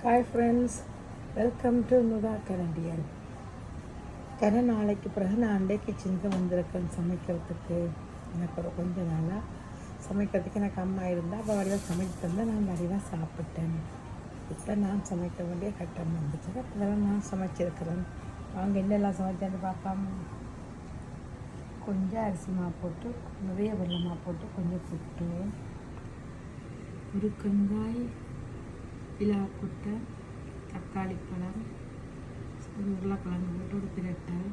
Hi friends, welcome to நுதா Canadian. நாளைக்கு பிறகு நான் அண்டே கிச்சனுக்கு வந்திருக்கேன் சமைக்கிறதுக்கு. எனக்கு ஒரு கொஞ்ச நாளாக சமைக்கிறதுக்கு எனக்கு அம்மா இருந்தால் அப்போ வடிவாக சமைச்சு தந்தால் நான் வடிவாக சாப்பிட்டேன். இப்போ நான் சமைக்க வேண்டிய கட்டம் வந்துச்சு. அப்போதான் நான் சமைச்சிருக்கிறேன். அவங்க என்னெல்லாம் சமைச்சேன்னு பார்க்காம கொஞ்சம் அரிசி மாவு போட்டு நிறைய வெள்ளமாக போட்டு கொஞ்சம் புட்டு, ஒரு வெங்காய், பிலாக்கொட்டை, தக்காளி பழம், ஒரு உருளைக்கிழங்கு போட்டு ஒரு பிரட்டல்,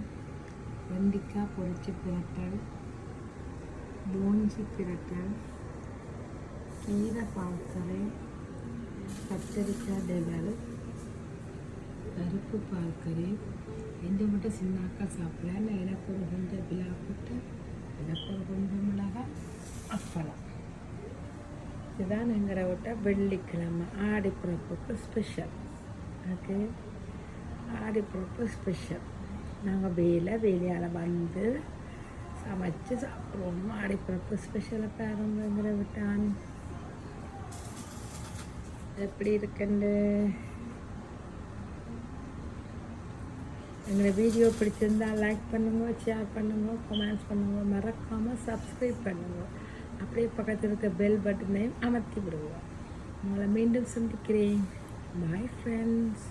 வெண்டிக்காய் பொரிச்ச பிரட்டல், போஞ்சி பிரட்டல், கீரை பால்கரை, கத்தரிக்காய் டெவல், பருப்பு பால்கரை. எந்த மட்டும் சின்னாக்காய் சாப்பிடல. எனக்கு ஒரு கொஞ்சம் பிலாக்கொட்டை, எனக்கு ஒரு கொஞ்சம் மிளகாய், அப்பளம். இதுதான் எங்களை விட்ட வெள்ளிக்கிழமை ஆடிப்பிறப்புக்கு ஸ்பெஷல். Okay, Aadippirappu special. நாங்கள் வேலையால் வந்து சமைச்சு சாப்பிடுவோம். ஆடிப்பிறப்பு ஸ்பெஷலை பாருங்க. எங்களை விட்டான் எப்படி இருக்குண்டு. எங்களை வீடியோ பிடிச்சிருந்தால் லைக் பண்ணுங்க, ஷேர் பண்ணுங்க, கமெண்ட்ஸ் பண்ணுங்க, மறக்காமல் சப்ஸ்கிரைப் பண்ணுங்க. அப்படியே பக்கத்தில் இருக்க பெல் பட்டனையும் அமர்த்தி விடுவோம். உங்களை மீண்டும் சந்திக்கிறேன். Bye friends.